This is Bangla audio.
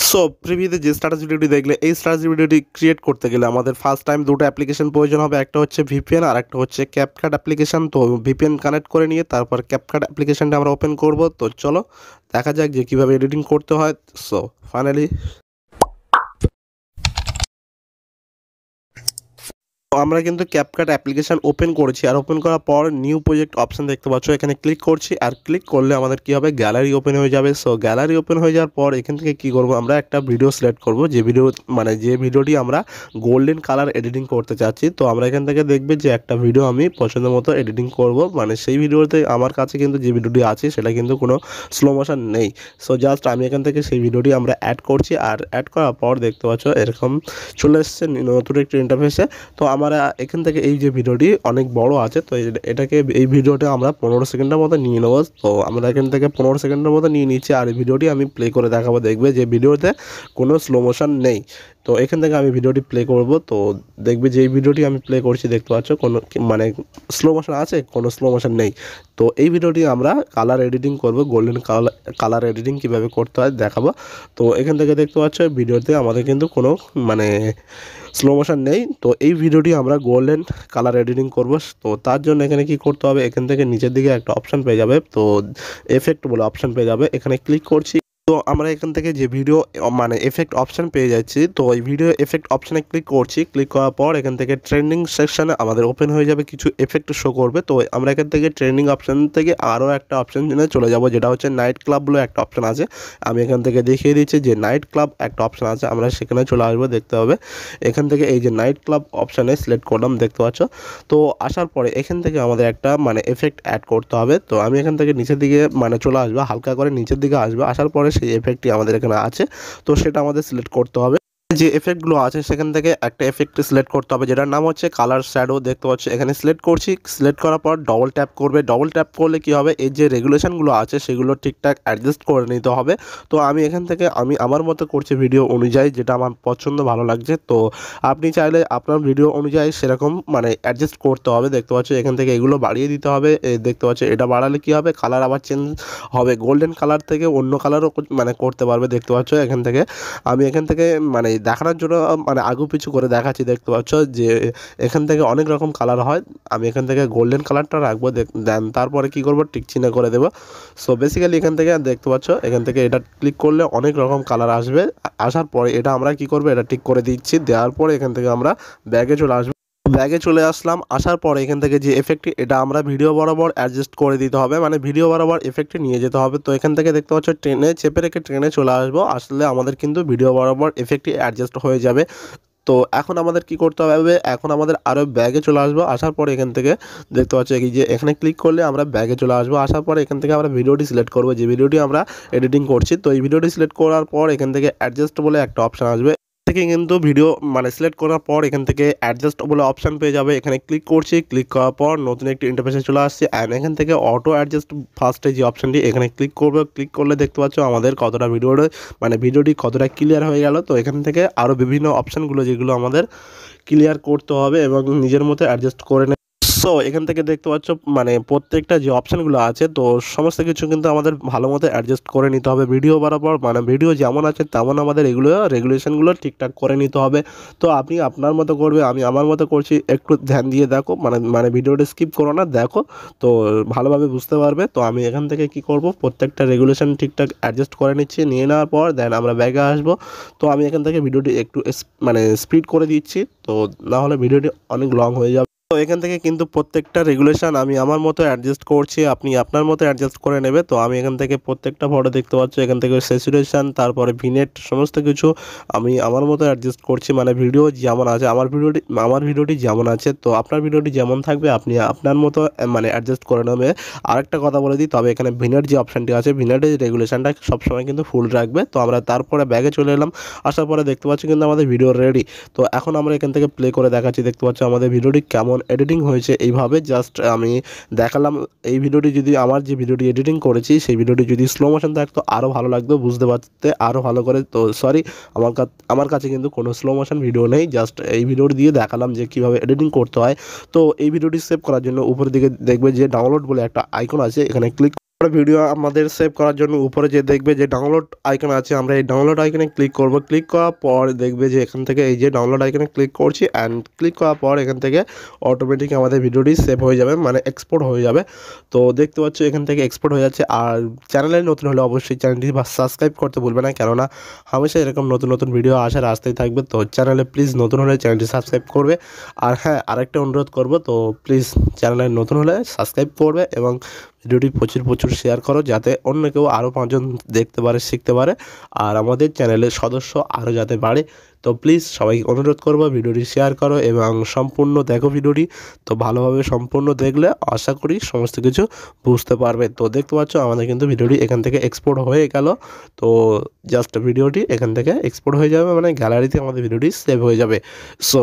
সো প্রিভিউতে যে স্ট্র্যাটেজি ভিডিওটি দেখলে এই স্ট্র্যাটেজি ভিডিওটি ক্রিয়েট করতে গেলে আমাদের ফার্স্ট টাইম দুটো অ্যাপ্লিকেশন প্রয়োজন হবে। একটা হচ্ছে ভিপিএন আর একটা হচ্ছে ক্যাপকাট অ্যাপ্লিকেশন। তো ভিপিএন কানেক্ট করে নিয়ে তারপর ক্যাপকাট অ্যাপ্লিকেশনটা আমরা ওপেন করব। তো চলো দেখা যাক যে কীভাবে এডিটিং করতে হয়। সো ফাইনালি আমরা কিন্তু ক্যাপকাট অ্যাপ্লিকেশন ওপেন করেছি, আর ওপেন করার পর নিউ প্রজেক্ট অপশন দেখতে পাচ্ছ, এখানে ক্লিক করছি। আর ক্লিক করলে আমাদের কি হবে, গ্যালারি ওপেন হয়ে যাবে। সো গ্যালারি ওপেন হয়ে যাওয়ার পর এখান থেকে কি করব, আমরা একটা ভিডিও সিলেক্ট করব, যে ভিডিওটি আমরা গোল্ডেন কালার এডিটিং করতে চাচ্ছি। তো আমরা এখান থেকে দেখবে যে একটা ভিডিও আমি পছন্দ মতো এডিটিং করব, মানে সেই ভিডিওতে আমার কাছে কিন্তু যে ভিডিওটি আছে সেটা কিন্তু কোনো স্লো মোশন নেই। সো জাস্ট আমি এখান থেকে সেই ভিডিওটি আমরা অ্যাড করছি, আর অ্যাড করার পর দেখতে পাচ্ছ এরকম চলে এসছে নতুন একটি ইন্টারফেসে। তো আমরা এখান থেকে এই যে ভিডিওটি অনেক বড় আছে, তো এই ভিডিওটা আমরা 15 সেকেন্ডের মতো নিয়ে নেবো। তো আমরা এখান থেকে 15 সেকেন্ডের মতো নিয়ে নিচ্ছি, আর এই ভিডিওটি আমি প্লে করে দেখাবো। দেখবে যে ভিডিওতে কোনো স্লো মোশন নেই। তো এখান থেকে আমি ভিডিওটি প্লে করব। তো দেখবে যে এই ভিডিওটি আমি প্লে করছি, দেখতে পাচ্ছ কোনো স্লো মোশন আছে, কোনো স্লো মোশন নেই। তো এই ভিডিওটি আমরা কালার এডিটিং করব, গোল্ডেন কালার এডিটিং কীভাবে করতে হয় দেখাবো। তো এখান থেকে দেখতে পাচ্ছ ভিডিওতে আমাদের কিন্তু কোনো স্লো মোশন নেই। তো এই ভিডিওটি আমরা গোল্ডেন কালার এডিটিং করব। তো তার জন্য এখানে কি করতে হবে, এখান থেকে নিচের দিকে একটা অপশান পেয়ে যাবে, তো এফেক্ট বলে অপশান পেয়ে যাবে, এখানে ক্লিক করছি। তো আমরা এখান থেকে যে ভিডিও এফেক্ট অপশান পেয়ে যাচ্ছি, তো এই ভিডিও এফেক্ট অপশানে ক্লিক করছি। ক্লিক করার পর এখান থেকে ট্রেন্ডিং সেকশানে আমাদের ওপেন হয়ে যাবে, কিছু এফেক্ট শো করবে। তো আমরা এখান থেকে ট্রেন্ডিং অপশান থেকে আরও একটা অপশানে চলে যাব, যেটা হচ্ছে নাইট ক্লাব বলে একটা অপশান আছে। আমি এখান থেকে দেখিয়ে দিচ্ছি যে নাইট ক্লাব একটা অপশান আছে, আমরা সেখানে চলে আসবো। দেখতে হবে এখান থেকে এই যে নাইট ক্লাব অপশানে সিলেক্ট করলাম, দেখতে পাচ্ছ। তো আসার পরে এখান থেকে আমাদের একটা এফেক্ট অ্যাড করতে হবে। তো আমি এখান থেকে নিচের দিকে চলে আসবো, হালকা করে নিচের দিকে আসবো। আসার পরে সেই এফেক্টটি আমাদের এখানে আছে, তো সেটা আমাদের সিলেক্ট করতে হবে। যে এফেক্টগুলো আছে সেখান থেকে একটা এফেক্ট সিলেক্ট করতে হবে, যেটার নাম হচ্ছে কালার শ্যাডো। দেখতে পাচ্ছি এখানে সিলেক্ট করছি। সিলেক্ট করার পর ডবল ট্যাপ করবে। ডবল ট্যাপ করলে কি হবে, এই যে রেগুলেশনগুলো আছে সেগুলো ঠিকঠাক অ্যাডজাস্ট করে নিতে হবে। তো আমি এখান থেকে আমার মতো করছি ভিডিও অনুযায়ী, যেটা আমার পছন্দ ভালো লাগছে। তো আপনি চাইলে আপনার ভিডিও অনুযায়ী সেরকম অ্যাডজাস্ট করতে হবে। দেখতে পাচ্ছি এখান থেকে এগুলো বাড়িয়ে দিতে হবে। দেখতে পাচ্ছি এটা বাড়ালে কি হবে, কালার আবার চেঞ্জ হবে, গোল্ডেন কালার থেকে অন্য কালারও করতে পারবে। দেখতে পাচ্ছ এখান থেকে আমি দেখানোর জন্য আগু পিছু করে দেখাচ্ছি। দেখতে পাচ্ছ যে এখান থেকে অনেক রকম কালার হয়, আমি এখান থেকে গোল্ডেন কালারটা রাখবো। দেন তারপরে কি করব, টিক চিহ্ন করে দেবো। সো বেসিক্যালি এখান থেকে দেখতে পাচ্ছ এখান থেকে এটা ক্লিক করলে অনেক রকম কালার আসবে। আসার পরে এটা আমরা কি করব, এটা টিক করে দিচ্ছি। দেওয়ার পরে এখান থেকে আমরা ব্যাগে চলে আসবো। ব্যাগে চলে আসলাম। আসার পরে এখান থেকে যে এফেক্টটি, এটা আমরা ভিডিও বরাবর অ্যাডজাস্ট করে দিতে হবে, ভিডিও বরাবর এফেক্টটি নিয়ে যেতে হবে। তো এখান থেকে দেখতে পাচ্ছ ট্রেনে চেপে রেখে ট্রেনে চলে আসবো। আসলে আমাদের কিন্তু ভিডিও বরাবর এফেক্টটি অ্যাডজাস্ট হয়ে যাবে। তো এখন আমাদের কি করতে হবে, এখন আমাদের আরও ব্যাগে চলে আসবো। আসার পরে এখান থেকে দেখতে পাচ্ছ এই যে এখানে ক্লিক করলে আমরা ব্যাগে চলে আসবো। আসার পরে এখান থেকে আমরা ভিডিওটি সিলেক্ট করবো, যে ভিডিওটি আমরা এডিটিং করছি। তো এই ভিডিওটি সিলেক্ট করার পর এখান থেকে অ্যাডজাস্ট বলে একটা অপশান আসবে, থেকে কিন্তু ভিডিও সিলেক্ট করার পর এখান থেকে অ্যাডজাস্ট বলে অপশান পেয়ে যাবে। এখানে ক্লিক করছি। ক্লিক করার পর নতুন একটি ইন্টারফেসে চলে আসছে, অ্যান্ড এখান থেকে অটো অ্যাডজাস্ট ফার্স্টে যে অপশানটি, এখানে ক্লিক করবে। ক্লিক করলে দেখতে পাচ্ছ আমাদের কতটা ভিডিওটি কতটা ক্লিয়ার হয়ে গেল। তো এখান থেকে আরও বিভিন্ন অপশানগুলো যেগুলো আমাদের ক্লিয়ার করতে হবে এবং নিজের মতো অ্যাডজাস্ট করে নেবে। সো এখান থেকে দেখতে পাচ্ছ প্রত্যেকটা যে অপশানগুলো আছে, তো সমস্ত কিছু কিন্তু আমাদের ভালো মতো অ্যাডজাস্ট করে নিতে হবে ভিডিও বরাবর। ভিডিও যেমন আছে তেমন আমাদের এগুলো রেগুলেশনগুলো ঠিকঠাক করে নিতে হবে। তো আপনি আপনার মতো করবে, আমি আমার মতো করছি, একটু ধ্যান দিয়ে দেখো, ভিডিওটা স্কিপ করো না, দেখো, তো ভালোভাবে বুঝতে পারবে। তো আমি এখান থেকে কি করব, প্রত্যেকটা রেগুলেশন ঠিকঠাক অ্যাডজাস্ট করে নিচ্ছি। নিয়ে নেওয়ার পর দেন আমরা ব্যাগে আসবো। তো আমি এখান থেকে ভিডিওটি একটু স্পিড করে দিচ্ছি, তো নাহলে ভিডিওটি অনেক লং হয়ে যাবে। তো এখান থেকে কিন্তু প্রত্যেকটা রেগুলেশন আমি আমার মতো অ্যাডজাস্ট করছি, আপনি আপনার মতো অ্যাডজাস্ট করে নেবে। তো আমি এখান থেকে প্রত্যেকটা ফটো দেখতে পাচ্ছি, এখান থেকে স্যাচুরেশন, তারপরে ভিনেট, সমস্ত কিছু আমি আমার মতো অ্যাডজাস্ট করছি। ভিডিও যেমন আছে, আমার ভিডিওটি যেমন আছে, তো আপনার ভিডিওটি যেমন থাকবে আপনি আপনার মতো অ্যাডজাস্ট করে নেবে। আরেকটা কথা বলে দিই, তবে এখানে ভিনেট যে অপশানটি আছে, ভিনেটের রেগুলেশনটা সবসময় কিন্তু ফুল রাখবে। তো আমরা তারপরে ব্যাগে চলে এলাম। আসার পরে দেখতে পাচ্ছি কিন্তু আমাদের ভিডিও রেডি। তো এখন আমরা এখান থেকে প্লে করে দেখাচ্ছি। দেখতে পাচ্ছি আমাদের ভিডিওটি কেমন এডিটিং হয়েছে। এইভাবে জাস্ট আমি দেখালাম। এই ভিডিওটি যদি আমার যে ভিডিওটি এডিটিং করেছি সেই ভিডিওটি যদি স্লো মোশন থাকতো আরও ভালো লাগতো, বুঝতে পারতে আরও ভালো করে। তো সরি, আমার কাছে কিন্তু কোনো স্লো মোশন ভিডিও নেই, জাস্ট এই ভিডিওটি দিয়ে দেখালাম যে কীভাবে এডিটিং করতে হয়। তো এই ভিডিওটি সেভ করার জন্য উপরের দিকে দেখবে যে ডাউনলোড বলে একটা আইকন আছে, এখানে ক্লিক ভিডিও আমাদের সেভ করার জন্য উপরে যে দেখবে যে ডাউনলোড আইকন আছে, আমরা এই ডাউনলোড আইকনে ক্লিক করব। ক্লিক করার পর দেখবে যে এখান থেকে এই যে ডাউনলোড আইকনে ক্লিক করছি, অ্যান্ড ক্লিক করার পর এখান থেকে অটোমেটিক আমাদের ভিডিওটি সেভ হয়ে যাবে, মানে এক্সপোর্ট হয়ে যাবে। তো দেখতে পাচ্ছ এখান থেকে এক্সপোর্ট হয়ে যাচ্ছে। আর চ্যানেলে নতুন হলে অবশ্যই চ্যানেলটি সাবস্ক্রাইব করতে ভুলবে না, কেননা হামেশা এরকম নতুন নতুন ভিডিও আসার আসতেই থাকবে। তো চ্যানেলে প্লিজ নতুন হলে চ্যানেলটি সাবস্ক্রাইব করবে। আর হ্যাঁ, আরেকটা অনুরোধ করব, তো প্লিজ চ্যানেলে নতুন হলে সাবস্ক্রাইব করবে এবং ভিডিওটি প্রচুর শেয়ার করো, যাতে অন্য কেউ আরও 5 জন দেখতে পারে, শিখতে পারে, আর আমাদের চ্যানেলের সদস্য আরও যাতে বাড়ে। তো প্লিজ সবাইকে অনুরোধ করবো ভিডিওটি শেয়ার করো এবং সম্পূর্ণ দেখো ভিডিওটি। তো ভালোভাবে সম্পূর্ণ দেখলে আশা করি সমস্ত কিছু বুঝতে পারবে। তো দেখতে পাচ্ছ আমাদের কিন্তু ভিডিওটি এখান থেকে এক্সপোর্ট হয়ে গেল। তো জাস্ট ভিডিওটি এখান থেকে এক্সপোর্ট হয়ে যাবে, মানে গ্যালারিতে আমাদের ভিডিওটি সেভ হয়ে যাবে। সো